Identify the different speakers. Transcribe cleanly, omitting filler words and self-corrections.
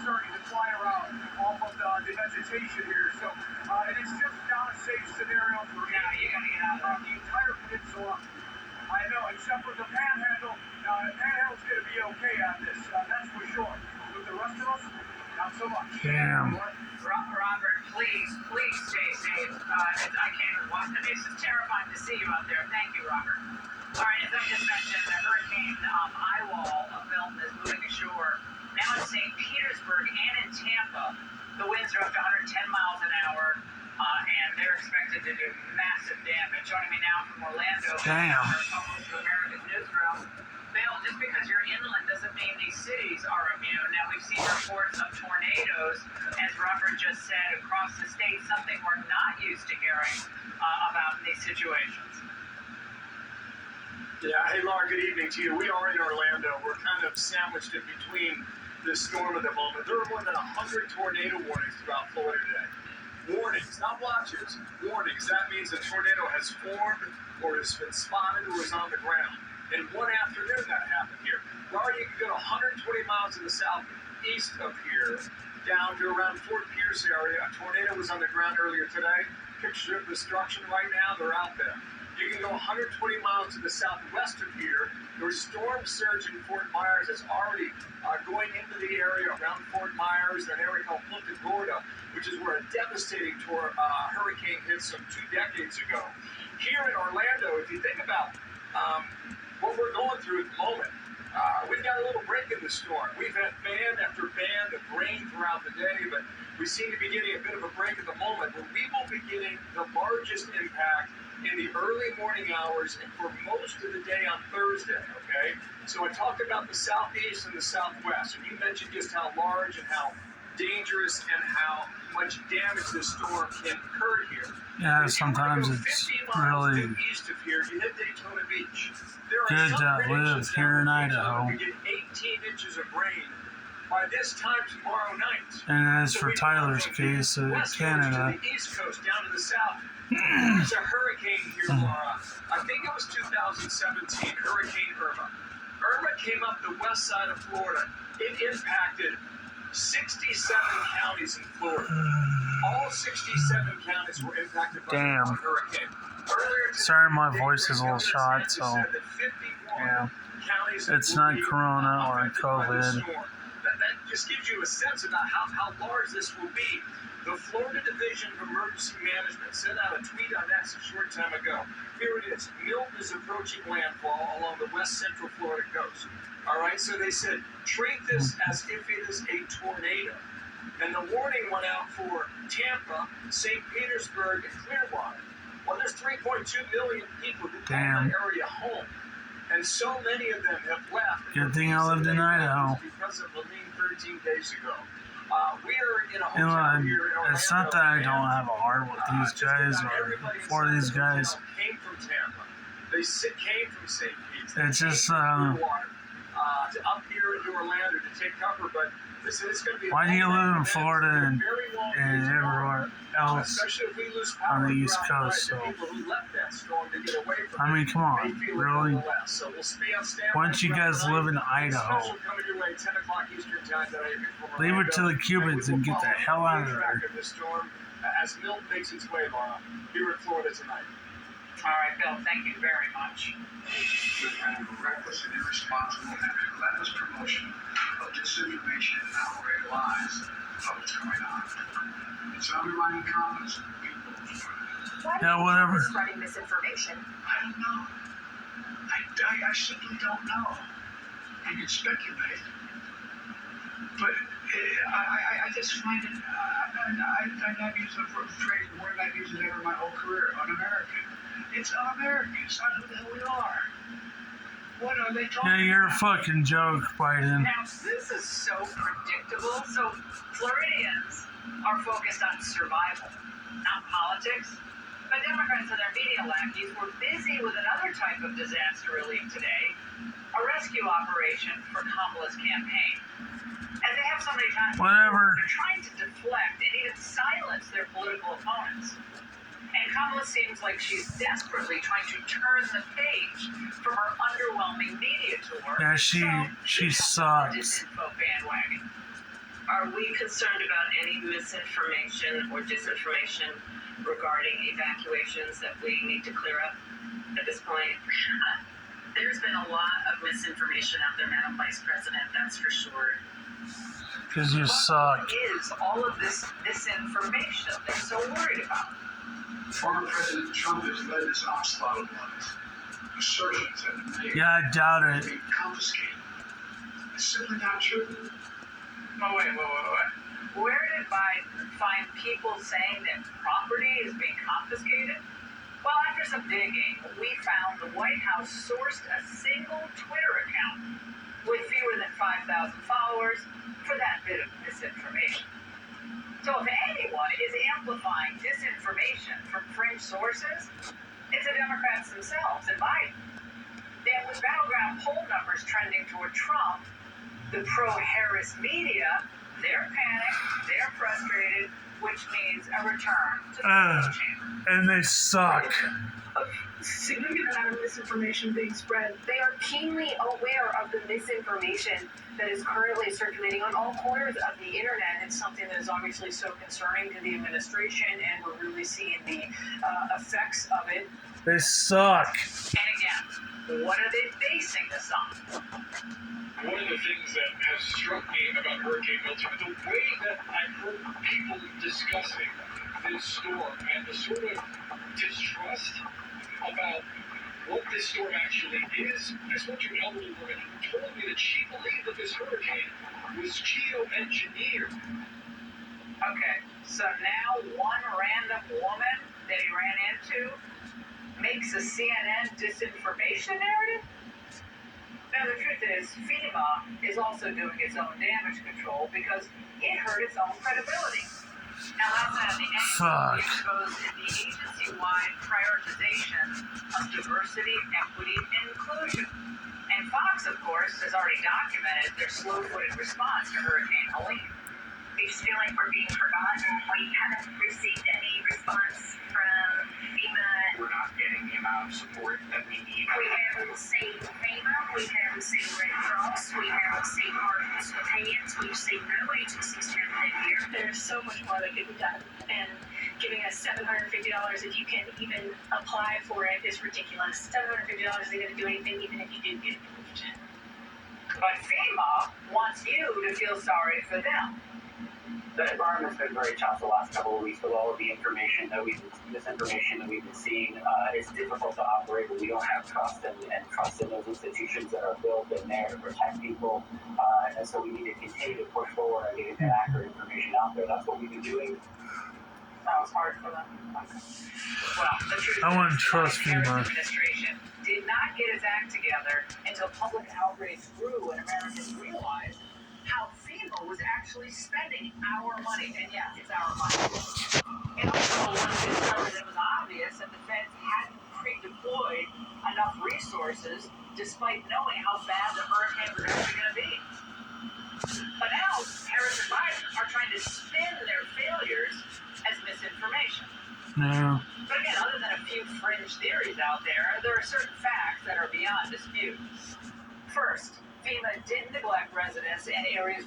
Speaker 1: starting to fly around off of the vegetation here. So it is just not a safe scenario for
Speaker 2: you gotta get out of
Speaker 1: the entire peninsula. I know, except for the Panhandle. The Panhandle's going to be okay on this, that's for sure. With the rest of us, not so much.
Speaker 3: Damn.
Speaker 2: Robert, please stay safe. I can't even watch the news. It's terrifying to see you out there. Thank you, Robert. All right, as I just mentioned, the hurricane eyewall film is moving ashore. Now in St. Petersburg and in Tampa, the winds are up to 110 miles an hour, and they're expected to do massive damage. Joining me now from Orlando,
Speaker 3: Damn.
Speaker 2: Published to America's Newsroom. Bill, just because you're inland doesn't mean these cities are immune. Now, we've seen reports of tornadoes, as Robert just said, across the state, something we're not used to hearing about in these situations.
Speaker 1: Yeah, hey Laura, good evening to you. We are in Orlando. We're kind of sandwiched in between this storm at the moment. There are more than 100 tornado warnings throughout Florida today. Warnings, not watches, warnings. That means a tornado has formed or has been spotted or is on the ground. And one afternoon that happened here. Laura, you can go to 120 miles to the southeast of here, down to around Fort Pierce area. A tornado was on the ground earlier today. Pictures of destruction right now, they're out there. You can go 120 miles to the southwest of here. There's storm surge in Fort Myers that's already going into the area around Fort Myers, an area called Punta Gorda, which is where a devastating hurricane hit some 2 decades ago. Here in Orlando, if you think about what we're going through at the moment, we've got a little break in the storm. We've had band after band of rain throughout the day, but we seem to be getting a bit of a break at the moment where we will be getting the largest impact in the early morning hours and for most of the day on Thursday, okay? So I talked about the southeast and the southwest, and you mentioned just how large and how dangerous and how much damage this storm can occur here.
Speaker 3: Yeah, sometimes it's really
Speaker 1: east of here, you hit Daytona Beach.
Speaker 3: good to live here in Idaho.
Speaker 1: We get 18 inches of rain by this time tomorrow night.
Speaker 3: And as for Tyler's case, Canada.
Speaker 1: To the east coast, down to the south. There's a hurricane here, Laura. I think it was 2017, Hurricane Irma. Irma came up the west side of Florida. It impacted 67 counties in Florida. All 67 counties were impacted by the hurricane.
Speaker 3: Sorry, my voice is a little shot, so yeah. It's not Corona or COVID.
Speaker 1: That just gives you a sense about how large this will be. The Florida Division of Emergency Management sent out a tweet on X a short time ago. Here it is. Milton is approaching landfall along the west central Florida coast. All right, so they said, treat this as if it is a tornado. And the warning went out for Tampa, St. Petersburg, and Clearwater. Well, there's 3.2 million people who call that area home. And so many of them have left.
Speaker 3: Good thing I lived in Idaho.
Speaker 1: Because of Helene 13 days ago. We are in a hotel here in Orlando.
Speaker 3: It's not that I don't have a heart with these guys or for these guys.
Speaker 1: Came from Tampa. They came from St. Pete.
Speaker 3: It's just
Speaker 1: to up here into Orlando to take cover, but listen, it's going to be.
Speaker 3: Why do you live in Florida and everywhere else on the East Coast? So, I mean, come on, really? Why don't you guys live in Idaho? Leave it to the Cubans and get the hell out of there.
Speaker 1: As Milton makes its way, Laura, here in Florida tonight.
Speaker 2: All right, Bill, thank you very much.
Speaker 4: With kind of a reckless and irresponsible and relentless promotion of disinformation and outright lies of what's going on. It's undermining confidence in the people of Florida.
Speaker 3: Yeah, whatever.
Speaker 5: Spreading misinformation.
Speaker 4: I don't know. I simply don't know. You can speculate, but I just find it. I've not used the phrase more than I've used it ever in my whole career. Un-American. It's un-American. It's not who the hell we are. What are they talking about?
Speaker 3: Yeah, you're a fucking joke, Biden.
Speaker 2: Now, this is so predictable. So, Floridians are focused on survival, not politics. But Democrats and their media lackeys were busy with another type of disaster relief today, a rescue operation for Kamala's campaign. As they have so many times
Speaker 3: Whatever.
Speaker 2: They're trying to deflect and even silence their political opponents. And Kamala seems like she's desperately trying to turn the page from her underwhelming media tour.
Speaker 3: Yeah, she sucks.
Speaker 2: Disinfo bandwagon. Are we concerned about any misinformation or disinformation regarding evacuations that we need to clear up at this point? There's been a lot of misinformation out there, Madam Vice President, that's for sure.
Speaker 3: Because you suck.
Speaker 2: What is all of this misinformation they're so worried about?
Speaker 4: Former President Trump has led this onslaught of lies. Assertions that have been made
Speaker 3: Yeah, I doubt it.
Speaker 4: being confiscated. It's simply not true.
Speaker 2: Oh, wait. Where did Biden find people saying that property is being confiscated? Well, after some digging, we found the White House sourced a single Twitter account with fewer than 5,000 followers for that bit of misinformation. So if anyone is amplifying disinformation from fringe sources, it's the Democrats themselves and Biden. And with battleground poll numbers trending toward Trump, the pro-Harris media, they're panicked, they're frustrated, which means a return to the echo chamber.
Speaker 3: And they suck.
Speaker 5: A significant amount of misinformation being spread. They are keenly aware of the misinformation that is currently circulating on all corners of the internet. It's something that is obviously so concerning to the administration, and we're really seeing the effects of it.
Speaker 3: They suck.
Speaker 2: And again, what are they basing this on?
Speaker 1: One of the things that has struck me about Hurricane Milton, the way that I've heard people discussing this storm and the sort of distrust about what this storm actually is. I spoke to an elderly woman who told me that she believed that this hurricane was geoengineered.
Speaker 2: Okay, so now one random woman that he ran into makes a CNN disinformation narrative? Now, the truth is, FEMA is also doing its own damage control because it hurt its own credibility. Now, last night on the end, we exposed the agency-wide prioritization of diversity, equity, and inclusion. And Fox, of course, has already documented their slow-footed response to Hurricane Helene.
Speaker 6: We just feel like we're being forgotten. We haven't received any response from FEMA.
Speaker 4: We're not getting the amount of support that we need.
Speaker 6: We haven't seen FEMA. We haven't seen Red Cross. We haven't seen Hearts with Hands. We've seen no agencies stepping in here.
Speaker 5: There's so much more that could be done, and giving us $750 if you can even apply for it is ridiculous. $750 isn't going to do anything, even if you do get approved.
Speaker 2: But FEMA wants you to feel sorry for them.
Speaker 7: The environment's been very tough the last couple of weeks with all of the misinformation that we've been seeing. It's difficult to operate when we don't have trust and trust in those institutions that are built in there to protect people. And so we need to continue to push forward and get that accurate information out there. That's what we've been doing.
Speaker 2: That was hard for them. Well, the truth
Speaker 3: I wouldn't
Speaker 2: is,
Speaker 3: trust
Speaker 2: the Harris
Speaker 3: FEMA.
Speaker 2: administration did not get its act together until public outrage grew and Americans realized how FEMA was actually spending our money. And yes, it's our money. And also, once we discovered it was obvious that the feds hadn't pre-deployed enough resources despite knowing how bad the hurricane was actually going to be. But now, Harris and Biden are trying to spin their failures as misinformation.
Speaker 3: No.
Speaker 2: But again, other than a few fringe theories out there are certain facts that are beyond dispute. First, FEMA didn't neglect residents in areas